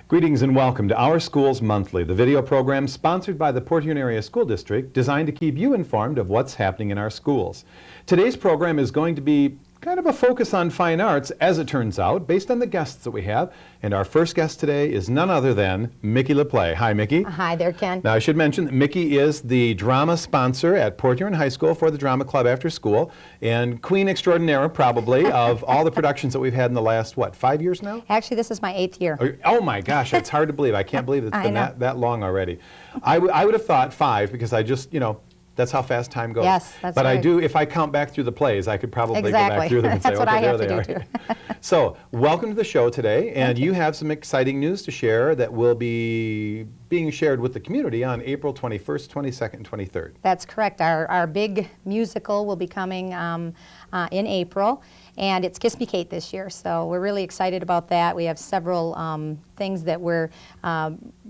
Greetings and welcome to Our Schools Monthly, the video program sponsored by the Port Huron Area School District, designed to keep you informed of what's happening in our schools. Today's program is going to be kind of a focus on fine arts, as it turns out, based on the guests that we have. And our first guest today is none other than Mickey Lapla. Hi, Mickey. Hi there, Ken. Now, I should mention that Mickey is the drama sponsor at Port Huron High School for the Drama Club after school, and queen extraordinaire, probably, of all the productions that we've had in the last, what, 5 years now? Actually, this is my 8th year. Oh my gosh, it's hard to believe. I can't believe it's been that long already. I would have thought 5, because I just, that's how fast time goes. Yes, that's But right. I do, if I count back through the plays, I could probably go back through them and say, That's what okay, I have there to they do are. So, welcome to the show today, and you have some exciting news to share that will be being shared with the community on April 21st, 22nd, and 23rd. That's correct. Our big musical will be coming in April, and it's Kiss Me Kate this year, so we're really excited about that. We have several things that we're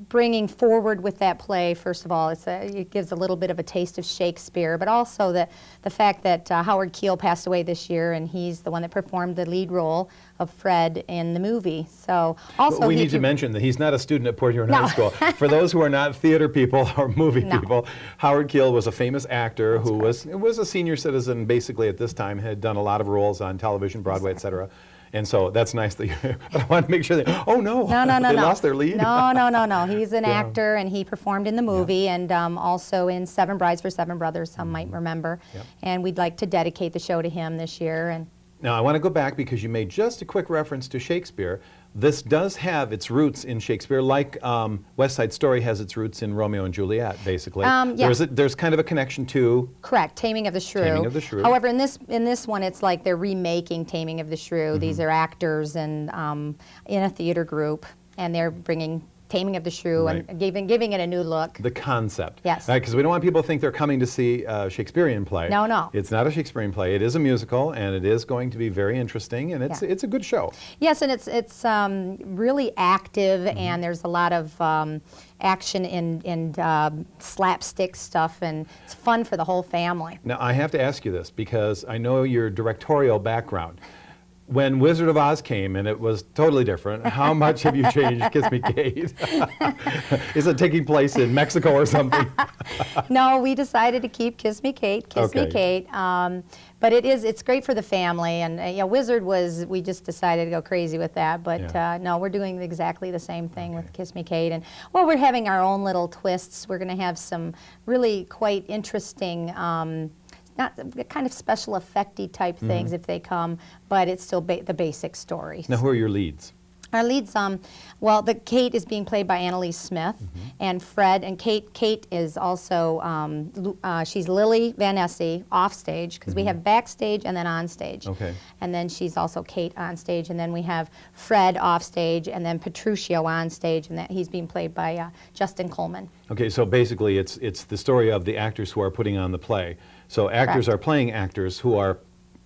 bringing forward with that play. First of all, it gives a little bit of a taste of Shakespeare, but also the fact that Howard Keel passed away this year, and he's the one that performed the lead role of Fred in the movie. So also we need to mention that he's not a student at Port Huron High School. For those who are not theater people or movie people, Howard Keel was a famous actor who was a senior citizen, basically at this time, had done a lot of roles on television, Broadway, etc. And so that's nice that you, but I want to make sure that, oh no, they lost their lead? No. He's an actor, and he performed in the movie, and also in Seven Brides for Seven Brothers, some might remember. And we'd like to dedicate the show to him this year. And now I want to go back, because you made just a quick reference to Shakespeare. This does have its roots in Shakespeare, like West Side Story has its roots in Romeo and Juliet, basically. There's kind of a connection to... Correct, Taming of the Shrew. Taming of the Shrew. However, in this one, it's like they're remaking Taming of the Shrew. These are actors and in a theater group, and they're bringing Taming of the Shrew and giving it a new look. The concept. Yes. Right, because we don't want people to think they're coming to see a Shakespearean play. No. It's not a Shakespearean play. It is a musical, and it is going to be very interesting, and it's a good show. Yes, and it's really active, and there's a lot of action and slapstick stuff, and it's fun for the whole family. Now, I have to ask you this, because I know your directorial background. When Wizard of Oz came and it was totally different, how much have you changed Kiss Me Kate? Is it taking place in Mexico or something? No, we decided to keep Kiss Me Kate, Me Kate. But it's great for the family, and Wizard we just decided to go crazy with that, but no, we're doing exactly the same thing with Kiss Me Kate, and we're having our own little twists. We're going to have some really quite interesting not kind of special effect-y type things if they come, but it's still the basic story. Now, who are your leads? Our leads, well, the Kate is being played by Annalise Smith, and Fred, and Kate is also, she's Lily Van Nesse off stage, because we have backstage and then on stage. Okay. And then she's also Kate on stage, and then we have Fred off stage, and then Petruchio on stage, and he's being played by Justin Coleman. Okay, so basically it's the story of the actors who are putting on the play. So actors are playing actors who are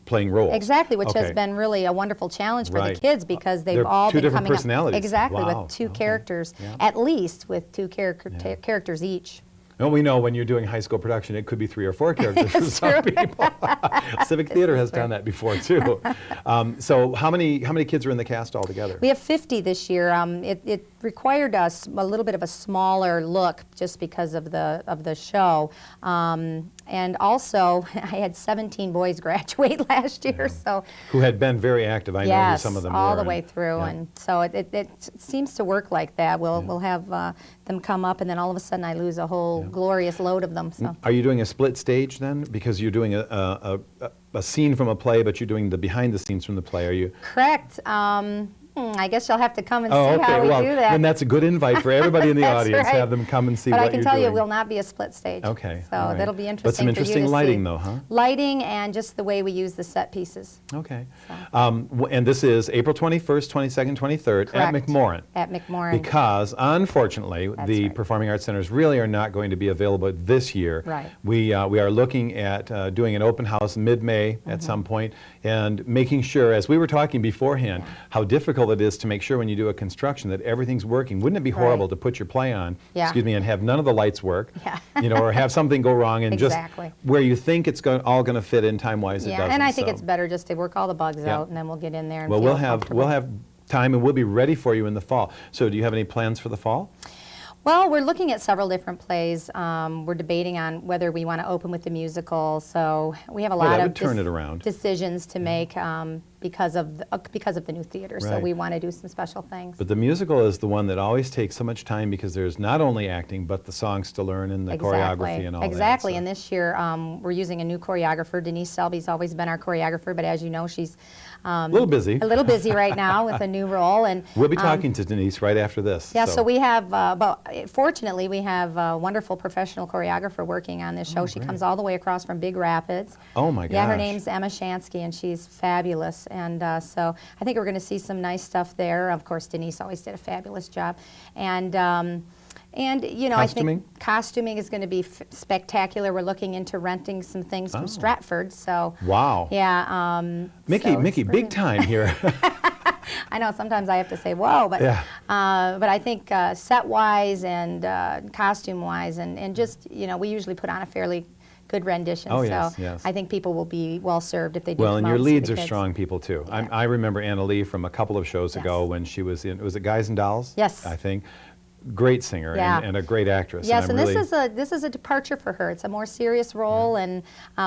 playing roles. Exactly, which has been really a wonderful challenge for the kids, because they've all been coming up with two characters, at least with two characters each. And we know when you're doing high school production, it could be 3 or 4 characters for some people. Civic Theater has done that before too. So how many kids are in the cast altogether? We have 50 this year. It required us a little bit of a smaller look just because of the show. And also, I had 17 boys graduate last year, so who had been very active. I know who some of them were. Yes, all the way through, and so it seems to work like that. We'll have them come up, and then all of a sudden I lose a whole glorious load of them. So, are you doing a split stage then? Because you're doing a scene from a play, but you're doing the behind the scenes from the play. Are you? Correct. I guess you'll have to come and Oh, see okay. how we Well, do that. then that's a good invite for everybody in the That's audience. right. Have them come and see But what I can you're tell you, it doing. will not be a split stage. Okay. So all right. that'll be interesting. But some interesting for you to lighting, see. though, huh? Lighting and just the way we use the set pieces. Okay. So. And this is April 21st, 22nd, 23rd Correct. at McMorran. At McMorran. Because, unfortunately, That's the right. Performing Arts Centers really are not going to be available this year. Right. We are looking at doing an open house mid-May at some point, and making sure, as we were talking beforehand, how difficult it is to make sure when you do a construction that everything's working. Wouldn't it be horrible to put your play on, excuse me, and have none of the lights work, you know, or have something go wrong, and Exactly. just where you think it's all going to fit in time-wise, it doesn't. And I think it's better just to work all the bugs out, and then we'll get in there and well, feel we'll comfortable. have time, and we'll be ready for you in the fall. So do you have any plans for the fall? Well, we're looking at several different plays. We're debating on whether we want to open with the musical. So we have a lot of turn it around. decisions to make because of the new theater. So Right. we want to do some special things. But the musical is the one that always takes so much time because there's not only acting, but the songs to learn and the choreography and all Exactly. that. And this year we're using a new choreographer. Denise Selby's always been our choreographer, but as you know, she's A little busy. a little busy right now with a new role. And We'll be talking to Denise right after this. yeah, so we have, fortunately, we have a wonderful professional choreographer working on this show. She comes all the way across from Big Rapids. Oh my gosh. Yeah, her name's Emma Shansky, and she's fabulous. And so I think we're going to see some nice stuff there. Of course, Denise always did a fabulous job. And you know, Costuming? I think costuming is going to be spectacular. We're looking into renting some things from Stratford. So wow. yeah. Mickey, big time here. I know sometimes I have to say whoa, but but I think set-wise and costume-wise and just, you know, we usually put on a fairly good rendition. Oh, so yes, yes. I think people will be well served if they do. Well, come and out your and see leads the are kids. strong people too. Yeah. I remember Anna Lee from a couple of shows ago when she was in, was it Guys and Dolls? Yes. I think. Great singer Yeah. and a great actress. Yes, and really this is a departure for her. It's a more serious role, and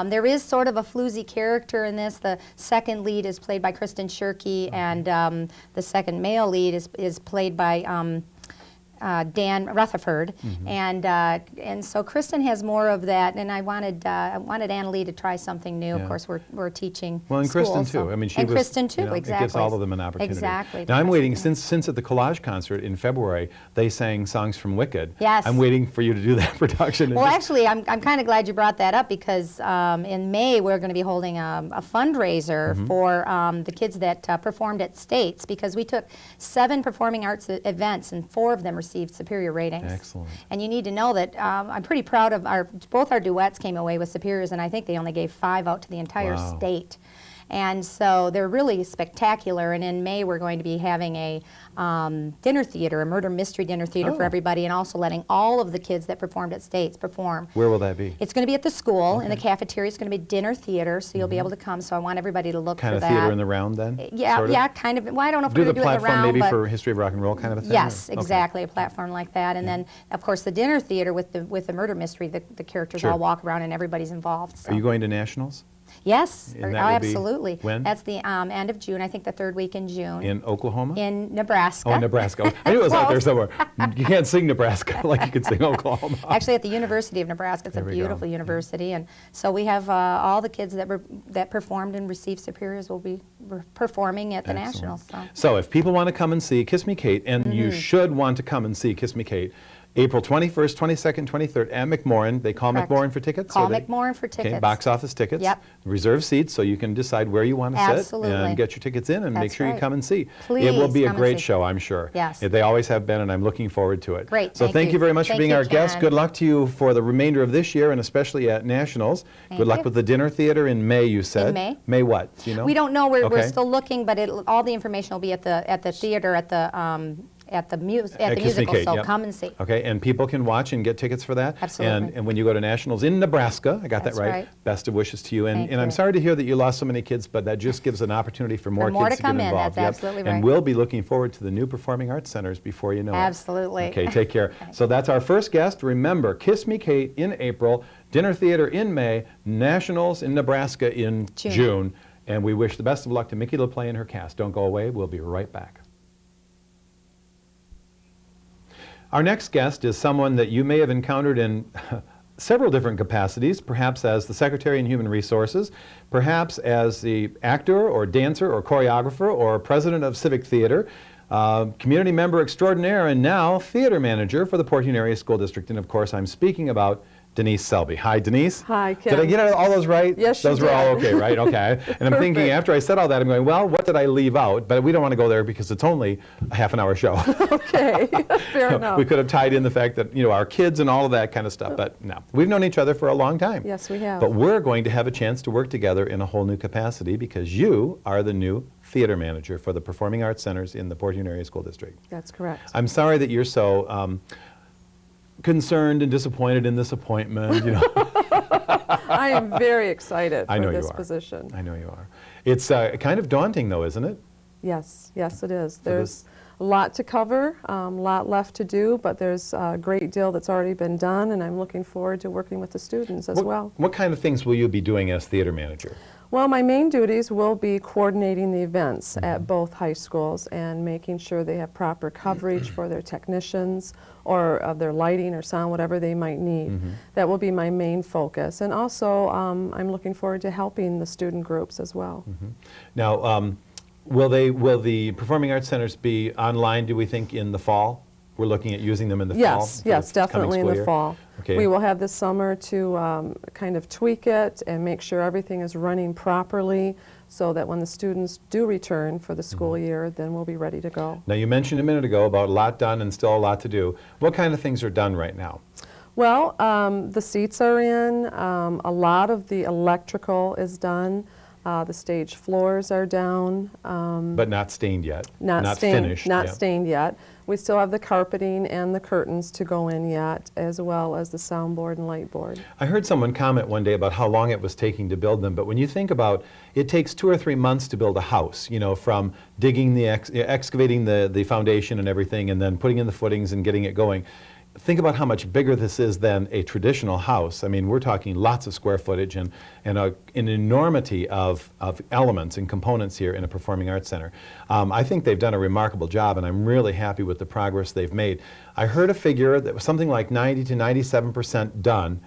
there is sort of a floozy character in this. The second lead is played by Kristen Shirky, and the second male lead is played by Dan Rutherford, and so Kristen has more of that. And I wanted Anna Lee to try something new. Of course, we're teaching. Well, and school, Kristen so. too. I mean, and Kristen too. You know, Exactly. It gives all of them an opportunity. Exactly. Now I'm waiting since at the Collage concert in February they sang songs from Wicked. Yes. I'm waiting for you to do that production. Well, actually, I'm kind of glad you brought that up because in May we're going to be holding a fundraiser for the kids that performed at States, because we took 7 performing arts events and 4 of them received superior ratings. Excellent. And you need to know that I'm pretty proud of both our duets came away with superiors, and I think they only gave 5 out to the entire state. And so they're really spectacular. And in May, we're going to be having a dinner theater, a murder mystery dinner theater for everybody, and also letting all of the kids that performed at States perform. Where will that be? It's going to be at the school in the cafeteria. It's going to be dinner theater, so you'll be able to come. So I want everybody to look Kind for of that. theater in the round then? Yeah, sort of? yeah, kind of. Well, I don't know if Do we're the going to do it in the platform round, maybe but for History of Rock and Roll kind of a thing? yes, or? Okay. exactly, a platform like that. And then, of course, the dinner theater with the murder mystery. The characters all walk around and everybody's involved. So. Are you going to Nationals? Yes, And that will be absolutely. when? That's the end of June. I think the 3rd week in June. In Oklahoma? In Nebraska. Oh, in Nebraska. I knew it was out there Close. somewhere. You can't sing Nebraska like you can sing Oklahoma. Actually, at the University of Nebraska. It's a There we go. beautiful university, and so we have all the kids that performed and received superiors will be performing at the Excellent. Nationals. So if people want to come and see Kiss Me Kate, and you should want to come and see Kiss Me Kate, April 21st, 22nd, 23rd at McMorran. They call Correct. McMorran for tickets? Call or they- McMorran for tickets. Okay, box office tickets. Yep. Reserve seats so you can decide where you want to sit Absolutely. and get your tickets in and make That's sure you right. come and see. Please it will be a come and great see. show, I'm sure. Yes. They always have been, and I'm looking forward to it. Great, So thank you very much for Thank being you, our guest. John. Good luck to you for the remainder of this year and especially at Nationals. Thank Good luck you. with the dinner theater in May, you said. In May. May what? Do you know? We don't know. We're Okay. still looking, but all the information will be at the theater at the Kiss Me musical. Kate, So yep. come and see. Okay, and people can watch and get tickets for that. Absolutely. And when you go to Nationals in Nebraska, I got That's that right. right. Best of wishes to you. Thank And I'm you. sorry to hear that you lost so many kids, but that just gives an opportunity for more more kids to come get in, involved. that's absolutely right. And we'll be looking forward to the new performing arts centers before you know it. Absolutely. Okay, take care. So that's our first guest. Remember, Kiss Me Kate in April, dinner theater in May, Nationals in Nebraska in June. And we wish the best of luck to Mickey LaPlay and her cast. Don't go away. We'll be right back. Our next guest is someone that you may have encountered in several different capacities, perhaps as the Secretary in Human Resources, perhaps as the actor or dancer or choreographer or president of Civic Theater, community member extraordinaire, and now theater manager for the Port Huron Area School District. And of course, I'm speaking about Denise Selby. Hi, Denise. Hi, Kim. Did I get all those right? Yes, you Those were did. all okay, right? Okay. And I'm thinking, after I said all that, I'm going, well, what did I leave out? But we don't want to go there because it's only a half-an-hour show. Okay, fair enough. We could have tied in the fact that, you know, our kids and all of that kind of stuff, but no. We've known each other for a long time. Yes, we have. But we're going to have a chance to work together in a whole new capacity because you are the new theater manager for the Performing Arts Centers in the Port Huron Area School District. That's correct. I'm sorry that you're so concerned and disappointed in this appointment, you know. I am very excited I know for you this are. position. I know you are. It's kind of daunting though, isn't it? Yes, yes it is. For There's a lot to cover, a lot left to do, but there's a great deal that's already been done, and I'm looking forward to working with the students as well. What kind of things will you be doing as theater manager? Well, my main duties will be coordinating the events at both high schools and making sure they have proper coverage for their technicians or their lighting or sound, whatever they might need. That will be my main focus. And also, I'm looking forward to helping the student groups as well. Now, will the Performing Arts Centers be online, do we think, in the fall? We're looking at using them in the fall? Yes, for yes, the coming definitely in school the year? fall. Okay. We will have this summer to kind of tweak it and make sure everything is running properly so that when the students do return for the school year, then we'll be ready to go. Now, you mentioned a minute ago about a lot done and still a lot to do. What kind of things are done right now? Well, the seats are in, a lot of the electrical is done, the stage floors are down. But not stained yet? Not finished? Not yeah. stained yet. We still have the carpeting and the curtains to go in yet, as well as the soundboard and light board. I heard someone comment one day about how long it was taking to build them, but when you think about it takes 2 or 3 months to build a house, you know, from digging the, excavating the foundation and everything, and then putting in the footings and getting it going. Think about how much bigger this is than a traditional house. I mean, we're talking lots of square footage and an enormity of elements and components here in a performing arts center. I think they've done a remarkable job, and I'm really happy with the progress they've made. I heard a figure that was something like 90 to 97% done.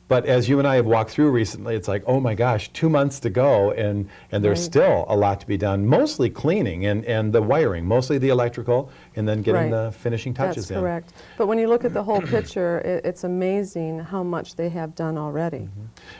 But as you and I have walked through recently, it's like, oh my gosh, 2 months to go, and there's still a lot to be done, mostly cleaning and the wiring, mostly the electrical, and then getting the finishing touches in. That's correct. But when you look at the whole picture, it's amazing how much they have done already.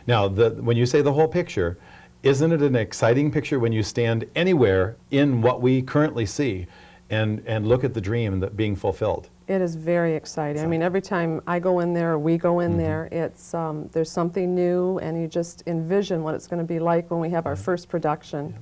Now, when you say the whole picture, isn't it an exciting picture when you stand anywhere in what we currently see and look at the dream that being fulfilled? It is very exciting. I mean, every time I go in there or we go in there, it's there's something new, and you just envision what it's going to be like when we have our first production.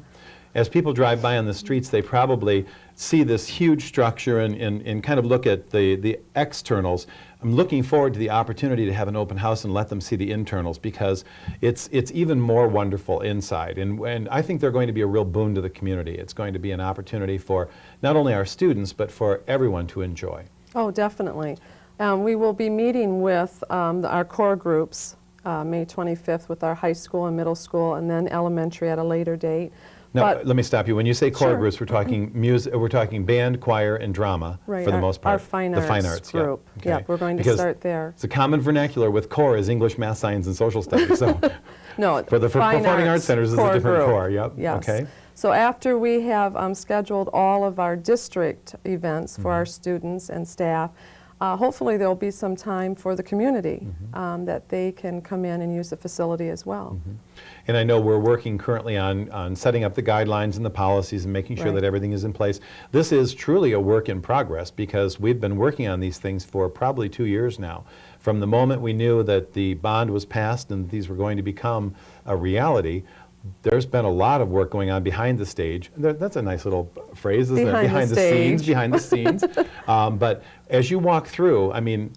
As people drive by on the streets, they probably see this huge structure and kind of look at the externals. I'm looking forward to the opportunity to have an open house and let them see the internals, because it's even more wonderful inside. And I think they're going to be a real boon to the community. It's going to be an opportunity for not only our students, but for everyone to enjoy. Oh, definitely. We will be meeting with our core groups May 25th with our high school and middle school, and then elementary at a later date. Now, But let me stop you. When you say core Sure. groups, we're talking music, we're talking band, choir, and drama right, for the most part. Our fine the arts, fine arts group. Yeah. Yeah, we're going to Because start there. it's a common vernacular with core is English, math, science, and social studies. So No, for the fine performing arts centers is a core different group. core. Yep. Yes. Okay. So after we have scheduled all of our district events for our students and staff, hopefully there'll be some time for the community that they can come in and use the facility as well. And I know we're working currently on setting up the guidelines and the policies and making sure Right. that everything is in place. This is truly a work in progress because we've been working on these things for probably 2 years now. From the moment we knew that the bond was passed and these were going to become a reality, there's been a lot of work going on behind the stage. That's a nice little phrase, isn't it? Behind the scenes, stage. behind the scenes. But as you walk through, I mean,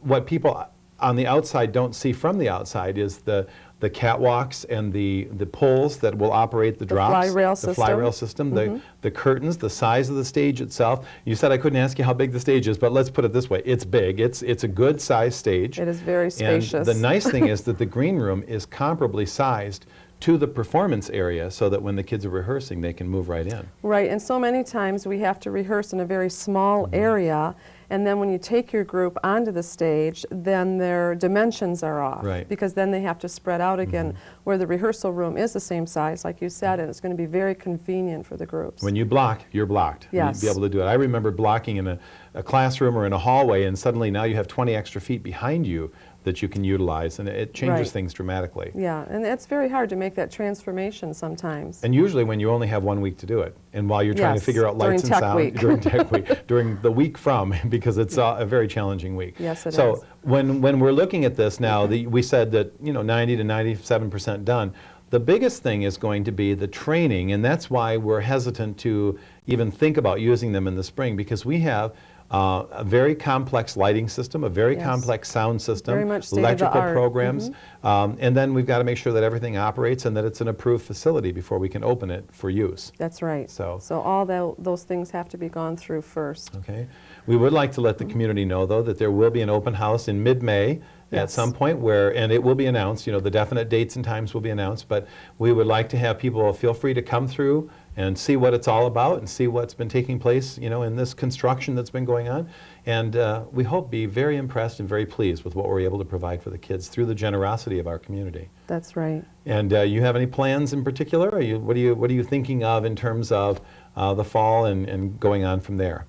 what people on the outside don't see from the outside is the catwalks and the poles that will operate the drops. fly rail the system. fly rail system, the curtains, the size of the stage itself. You said I couldn't ask you how big the stage is, but let's put it this way. It's big. It's a good sized stage. It is very spacious. And the nice thing is that the green room is comparably sized to the performance area so that when the kids are rehearsing, they can move right in. Right, and so many times we have to rehearse in a very small area, and then when you take your group onto the stage, then their dimensions are off. Right. Because then they have to spread out again, where the rehearsal room is the same size, like you said, and it's going to be very convenient for the groups. When you block, you're blocked. Yes. You'd be able to do it. I remember blocking in a classroom or in a hallway, and suddenly now you have 20 extra feet behind you that you can utilize, and it changes Right. things dramatically. Yeah, and it's very hard to make that transformation sometimes. And usually when you only have 1 week to do it, and while you're trying to Yes, figure out during lights and tech sound week. during tech week, during the week from, because it's a very challenging week. Yes, it so is. when we're looking at this now, we said that 90 to 97% done. The biggest thing is going to be the training, and that's why we're hesitant to even think about using them in the spring, because we have a very complex lighting system, a very Yes. complex sound system, Very much electrical state-of-the-art. programs, and then we've got to make sure that everything operates and that it's an approved facility before we can open it for use. That's right. So all those things have to be gone through first. Okay. We would like to let the community know, though, that there will be an open house in mid-May at Yes. some point and it will be announced, the definite dates and times will be announced, but we would like to have people feel free to come through and see what it's all about and see what's been taking place, in this construction that's been going on. And we hope be very impressed and very pleased with what we're able to provide for the kids through the generosity of our community. That's right. And you have any plans in particular? What are you thinking of in terms of the fall and going on from there?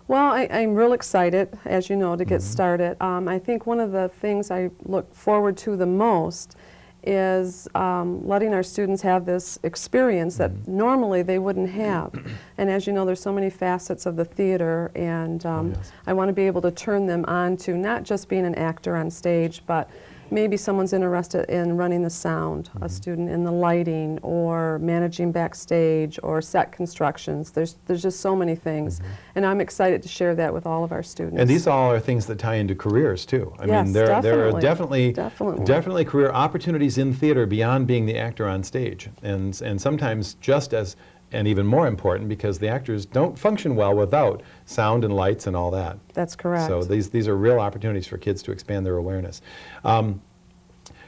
Well, I'm real excited, as you know, to get started. I think one of the things I look forward to the most is letting our students have this experience that normally they wouldn't have. And as you know, there's so many facets of the theater, and yes. I want to be able to turn them on to not just being an actor on stage, but maybe someone's interested in running the sound, a student in the lighting, or managing backstage, or set constructions. There's just so many things, and I'm excited to share that with all of our students. And these all are things that tie into careers too. I Yes, mean, there are definitely. definitely career opportunities in theater beyond being the actor on stage, and sometimes just as and even more important, because the actors don't function well without sound and lights and all that. That's correct. So these are real opportunities for kids to expand their awareness.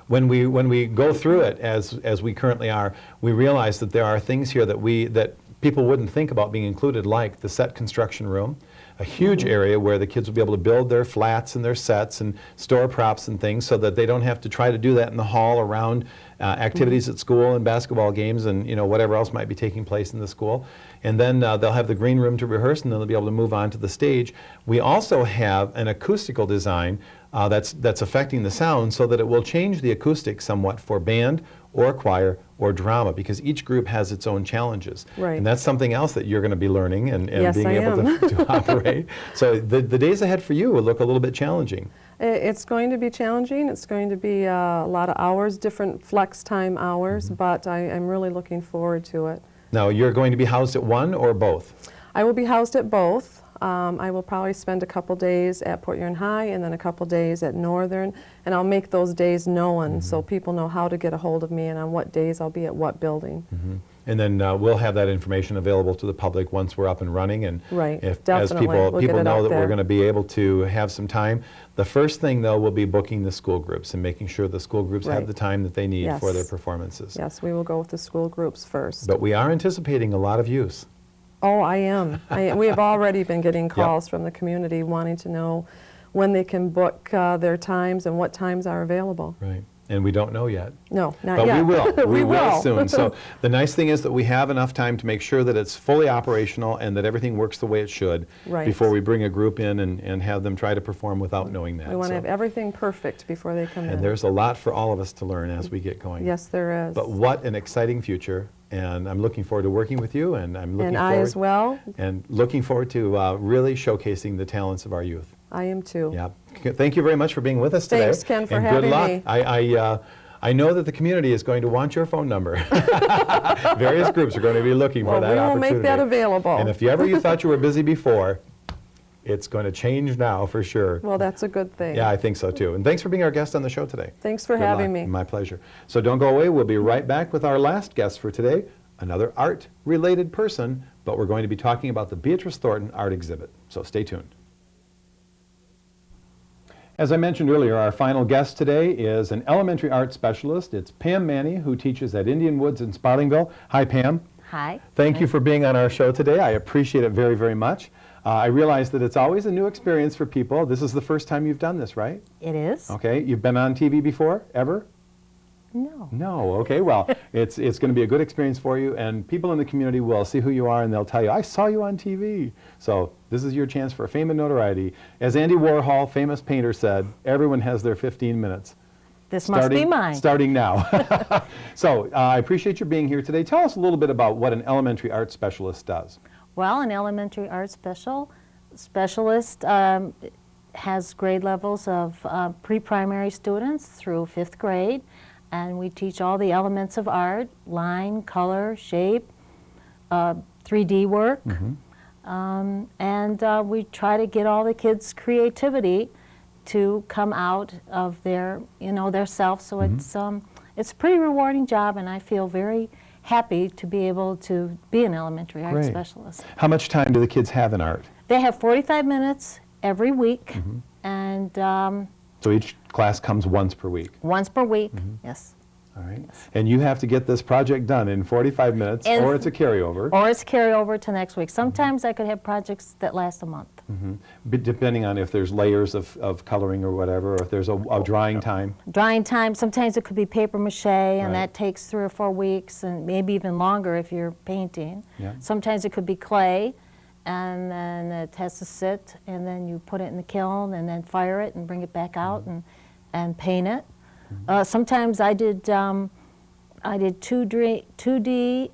When we go through it as we currently are, we realize that there are things here that people wouldn't think about being included, like the set construction room, a huge area where the kids will be able to build their flats and their sets and store props and things, so that they don't have to try to do that in the hall around activities at school and basketball games and whatever else might be taking place in the school. And then they'll have the green room to rehearse, and then they'll be able to move on to the stage. We also have an acoustical design that's affecting the sound, so that it will change the acoustics somewhat for band or choir or drama, because each group has its own challenges. Right. And that's something else that you're going to be learning and Yes, being I able am. to operate. So the days ahead for you will look a little bit challenging. It's going to be challenging. It's going to be a lot of hours, different flex time hours, but I'm really looking forward to it. Now, you're going to be housed at one or both? I will be housed at both. I will probably spend a couple days at Port Huron High and then a couple days at Northern, and I'll make those days known so people know how to get a hold of me and on what days I'll be at what building. And then we'll have that information available to the public once we're up and running. And Right, as definitely. people We'll get it know out that we're there. going to be able to have some time. The first thing, though, will be booking the school groups and making sure the school groups have Right. the time that they need Yes. for their performances. Yes, we will go with the school groups first. But we are anticipating a lot of use. Oh, I am. We have already been getting calls from the community wanting to know when they can book their times and what times are available. Right. And we don't know yet. No, not But yet. we will. We will soon. So the nice thing is that we have enough time to make sure that it's fully operational and that everything works the way it should Right. before we bring a group in and have them try to perform without knowing that. We want to So- have everything perfect before they come in. and there's a lot for all of us to learn as we get going. Yes, there is. But what an exciting future, and I'm looking forward to working with you, and I'm looking And forward I as well. and looking forward to really showcasing the talents of our youth. I am too. Yeah. Thank you very much for being with us today. Thanks, Ken, for and having good luck. me. I know that the community is going to want your phone number. Various groups are going to be looking for Well, that we will opportunity. make that available. And if you thought you were busy before, it's going to change now for sure. Well, that's a good thing. Yeah, I think so too. And thanks for being our guest on the show today. Thanks for Good having luck. me. My pleasure. So don't go away. We'll be right back with our last guest for today, another art-related person, but we're going to be talking about the Beatrice Thornton art exhibit. So stay tuned. As I mentioned earlier, our final guest today is an elementary art specialist. It's Pam Manney, who teaches at Indian Woods in Spottingville. Hi, Pam. Hi. Thank you for being on our show today. I appreciate it very, very much. I realize that it's always a new experience for people. This is the first time you've done this, right? It is. Okay. You've been on TV before, ever? No. No. Okay. Well, it's going to be a good experience for you, and people in the community will see who you are, and they'll tell you, I saw you on TV. So this is your chance for fame and notoriety. As Andy Warhol, famous painter, said, everyone has their 15 minutes. This must be mine. Starting now. So I appreciate your being here today. Tell us a little bit about what an elementary art specialist does. Well, an elementary art specialist has grade levels of pre-primary students through 5th grade, and we teach all the elements of art: line, color, shape, 3D work, and we try to get all the kids' creativity to come out of their, their self. So it's a pretty rewarding job, and I feel very happy to be able to be an elementary art specialist. How much time do the kids have in art? They have 45 minutes every week, and so each class comes once per week? Once per week, yes. All right. Yes. And you have to get this project done in 45 minutes, or it's a carryover. Or it's a carryover to next week. Sometimes I could have projects that last a month. But depending on if there's layers of coloring or whatever, or if there's a drying time. Drying time, sometimes it could be paper mache, and that takes 3 or 4 weeks, and maybe even longer if you're painting. Yeah. Sometimes it could be clay, and then it has to sit, and then you put it in the kiln, and then fire it, and bring it back out, and paint it. Sometimes I did 2D,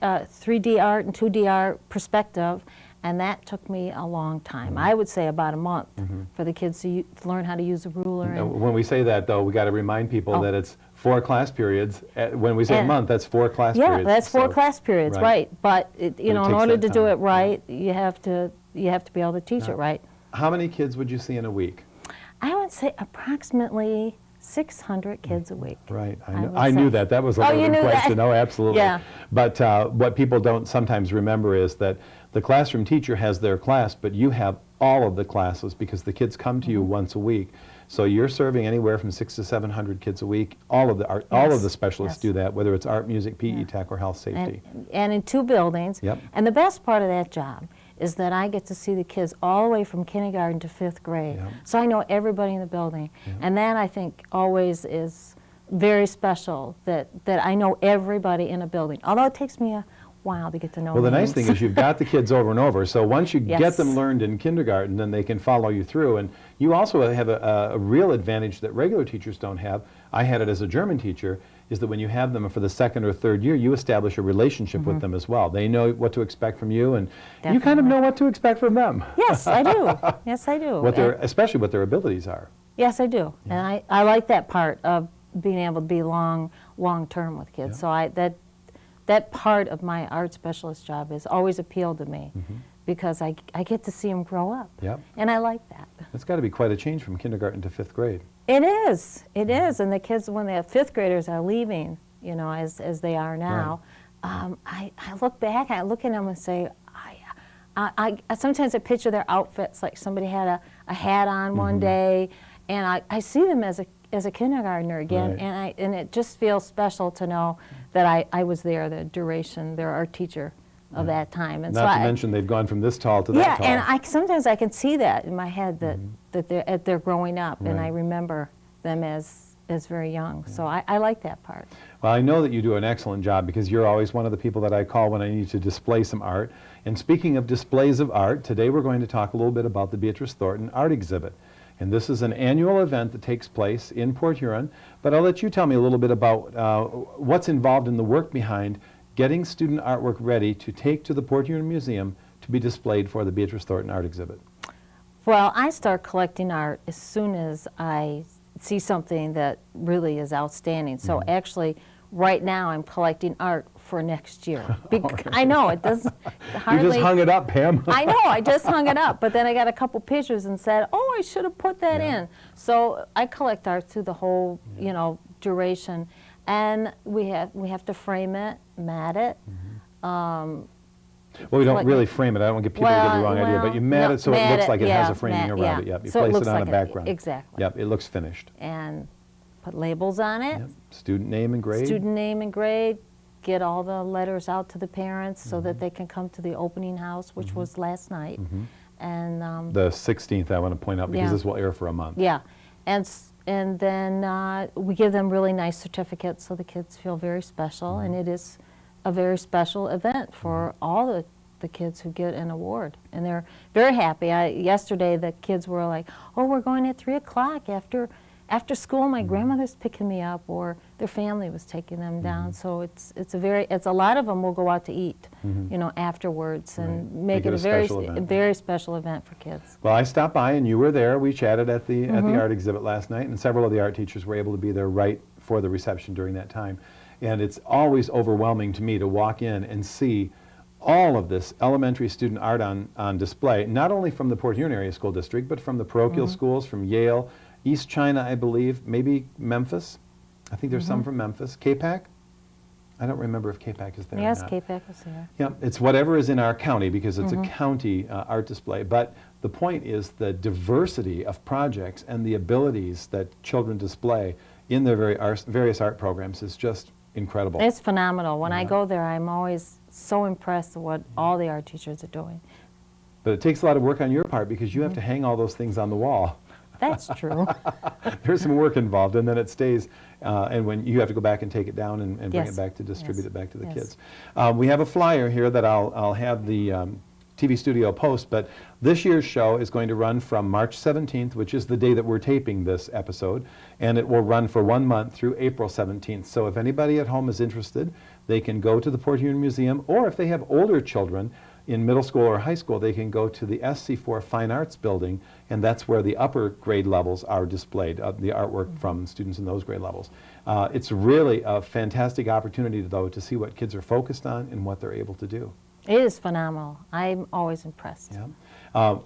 3D art and 2D art perspective, and that took me a long time. I would say about a month for the kids to learn how to use a ruler. And when we say that, though, we got to remind people that it's 4 class periods. When we say a month, that's 4 class periods. Yeah, that's 4 class periods, right? But in order to do it right, you have to be able to teach it right. How many kids would you see in a week? I would say approximately 600 kids a week. Right. I knew that. That was a loaded question. Oh, absolutely. Yeah. But what people don't sometimes remember is that the classroom teacher has their class, but you have all of the classes because the kids come to you once a week. So you're serving anywhere from 600 to 700 kids a week. All of the art, all of the specialists do that, whether it's art, music, PE, tech, or health safety. And in 2 buildings. Yep. And the best part of that job is that I get to see the kids all the way from kindergarten to 5th grade. Yep. So I know everybody in the building. Yep. And that, I think, always is very special, that I know everybody in a building, although it takes me a while to get to know them. Well, the nice thing is you've got the kids over and over, so once you get them learned in kindergarten, then they can follow you through. And you also have a real advantage that regular teachers don't have. I had it as a German teacher, is that when you have them for the 2nd or 3rd year, you establish a relationship with them as well. They know what to expect from you, and you kind of know what to expect from them. Yes, I do. Yes, I do. Especially what their abilities are. Yes, I do. Yeah. And I like that part of being able to be long-term with kids. So that part of my art specialist job has always appealed to me because I get to see them grow up. Yep. And I like that. It's got to be quite a change from kindergarten to 5th grade. It is. It is. And the kids, when the 5th graders are leaving, as they are now, I look back, I look at them and say, I sometimes I picture their outfits, like somebody had a hat on one day, and I see them as a kindergartner again, and it just feels special to know that I was there the duration, they're our teacher of that time. And Not to mention they've gone from this tall to that tall. Yeah, and sometimes I can see that in my head that they're growing up, and I remember them as very young. So I like that part. Well, I know that you do an excellent job because you're always one of the people that I call when I need to display some art. And speaking of displays of art, today we're going to talk a little bit about the Beatrice Thornton Art Exhibit. And this is an annual event that takes place in Port Huron. But I'll let you tell me a little bit about what's involved in the work behind getting student artwork ready to take to the Port Huron Museum to be displayed for the Beatrice Thornton Art Exhibit. Well, I start collecting art as soon as I see something that really is outstanding. So actually, right now I'm collecting art for next year. I know, it doesn't hardly... You just hung it up, Pam. I know, I just hung it up, but then I got a couple pictures and said, oh, I should have put that in. So I collect art through the whole, duration. And we have to frame it, mat it. Well, we don't like- really frame it. I don't want to get people to get the wrong idea, but you mat no, it so it looks like it has a framing mat, around yeah. it. Yep. You So it place looks it on like a background. Exactly. Yep. It looks finished. And put labels on it. Yep. Student name and grade. Student name and grade. Get all the letters out to the parents so that they can come to the opening house, which was last night. And The 16th, I want to point out, because Yeah. this will air for a month. yeah, and then we give them really nice certificates so the kids feel very special, and it is a very special event for all the kids who get an award, and they're very happy. Yesterday the kids were like, "Oh, we're going at 3 o'clock after school. My grandmother's picking me up," or their family was taking them down. So it's a lot of them will go out to eat, afterwards, and make it a very special event for kids. Well, I stopped by and you were there. We chatted at the art exhibit last night, and several of the art teachers were able to be there right for the reception during that time. And it's always overwhelming to me to walk in and see all of this elementary student art on display, not only from the Port Huron Area School District, but from the parochial schools, from Yale, East China, I believe, maybe Memphis. I think there's some from Memphis. KPAC? I don't remember if KPAC is there Yes, or not. KPAC is there. Yeah, it's whatever is in our county, because it's a county art display. But the point is the diversity of projects and the abilities that children display in their various art programs is just incredible. It's phenomenal. When I Yeah. go there, I'm always so impressed with what all the art teachers are doing. But it takes a lot of work on your part, because you have to hang all those things on the wall. That's true. There's some work involved, and then it stays, and when you have to go back and take it down and bring Yes. it back to distribute Yes. it back to the Yes. kids. We have a flyer here that I'll have the TV studio post, but this year's show is going to run from March 17th, which is the day that we're taping this episode, and it will run for 1 month through April 17th. So if anybody at home is interested, they can go to the Port Huron Museum, or if they have older children in middle school or high school, they can go to the SC4 Fine Arts Building, and that's where the upper grade levels are displayed, the artwork from students in those grade levels. It's really a fantastic opportunity, though, to see what kids are focused on and what they're able to do. It is phenomenal. I'm always impressed. Yeah.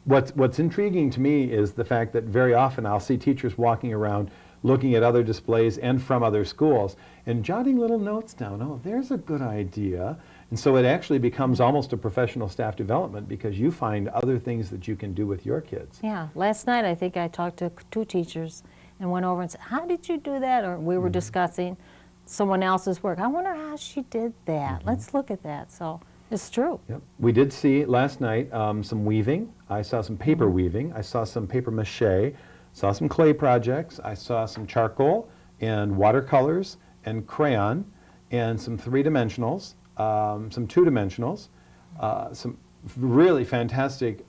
What's intriguing to me is the fact that very often I'll see teachers walking around looking at other displays and from other schools and jotting little notes down. Oh, there's a good idea. And so it actually becomes almost a professional staff development, because you find other things that you can do with your kids. Yeah. Last night, I think I talked to 2 teachers and went over and said, "How did you do that?" Or we were discussing someone else's work. I wonder how she did that. Let's look at that. So it's true. Yep. We did see last night some weaving. I saw some paper weaving. I saw some paper mache. Saw some clay projects. I saw some charcoal and watercolors and crayon and some 3-dimensionals, some 2-dimensionals, some really fantastic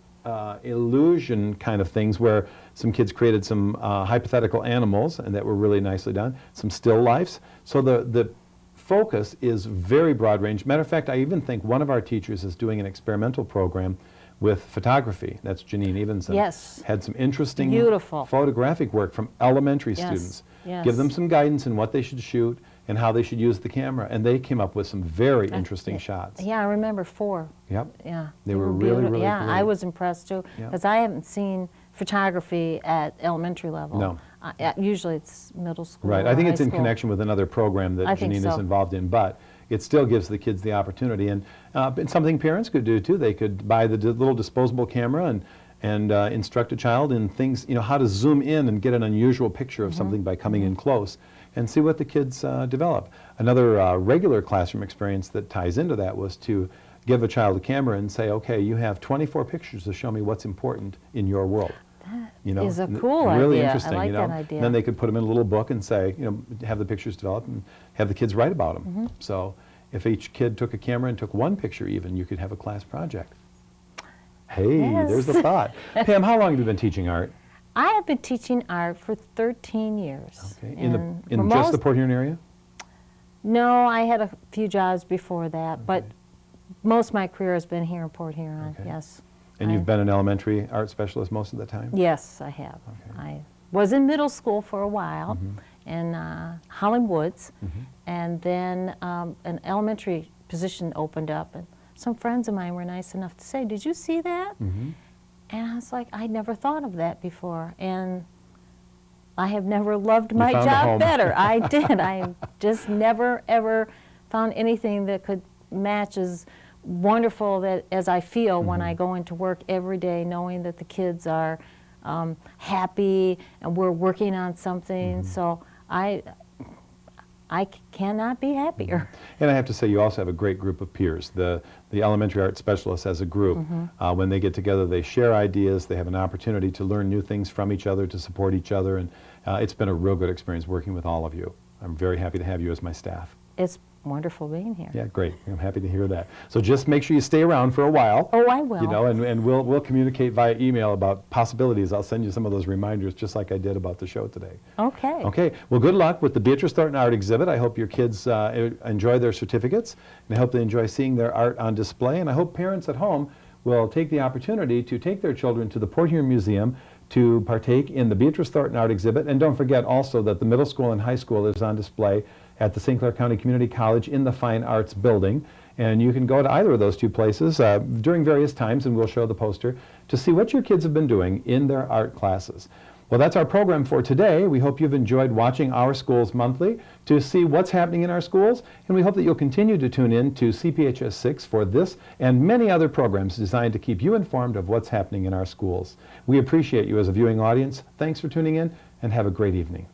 illusion kind of things where some kids created some hypothetical animals, and that were really nicely done, some still lifes. So the focus is very broad range. Matter of fact, I even think one of our teachers is doing an experimental program with photography. That's Janine Evenson. Yes. Had some interesting Beautiful. photographic work from elementary Yes. students. Yes. Give them some guidance in what they should shoot and how they should use the camera, and they came up with some very interesting shots. Yeah, I remember 4. Yep. Yeah. They were really, beautiful. really Yeah, I great. was impressed too, Yeah. because I haven't seen photography at elementary level. No. Usually it's middle school. Right. or I think high it's in school. connection with another program that I think Janine is so. involved in, but it still gives the kids the opportunity. And something parents could do too. They could buy the little disposable camera and instruct a child in things, how to zoom in and get an unusual picture of something by coming in close, and see what the kids develop. Another regular classroom experience that ties into that was to give a child a camera and say, okay, you have 24 pictures to show me what's important in your world. That is a cool really idea. interesting. I like that idea. And then they could put them in a little book and say, have the pictures developed and have the kids write about them. Mm-hmm. So if each kid took a camera and took one picture even, you could have a class project. Hey, Yes. there's the thought. Pam, how long have you been teaching art? I have been teaching art for 13 years. Okay. And for In just the most- Port Huron area? No, I had a few jobs before that, but most of my career has been here in Port Huron, Okay. yes. And you've been an elementary art specialist most of the time? Yes, I have. Okay. I was in middle school for a while Mm-hmm. in Holland Woods, and then an elementary position opened up, and some friends of mine were nice enough to say, "Did you see that?" Mm-hmm. And I was like, I'd never thought of that before, and I have never loved You my found a home. job better. I did. I just never, ever found anything that could match as wonderful that as I feel when I go into work every day, knowing that the kids are happy and we're working on something. So I cannot be happier. And I have to say, you also have a great group of peers. The elementary art specialists as a group, when they get together, they share ideas, they have an opportunity to learn new things from each other, to support each other, and it's been a real good experience working with all of you. I'm very happy to have you as my staff. It's wonderful being here. Yeah, great. I'm happy to hear that. So just make sure you stay around for a while. Oh, I will. You know, and we'll communicate via email about possibilities. I'll send you some of those reminders, just like I did about the show today. Okay. Okay. Well, good luck with the Beatrice Thornton Art Exhibit. I hope your kids enjoy their certificates, and I hope they enjoy seeing their art on display. And I hope parents at home will take the opportunity to take their children to the Port Huron Museum to partake in the Beatrice Thornton Art Exhibit. And don't forget also that the middle school and high school is on display at the St. Clair County Community College in the Fine Arts Building. And you can go to either of those two places during various times, and we'll show the poster, to see what your kids have been doing in their art classes. Well, that's our program for today. We hope you've enjoyed watching Our Schools Monthly to see what's happening in our schools, and we hope that you'll continue to tune in to CPHS 6 for this and many other programs designed to keep you informed of what's happening in our schools. We appreciate you as a viewing audience. Thanks for tuning in, and have a great evening.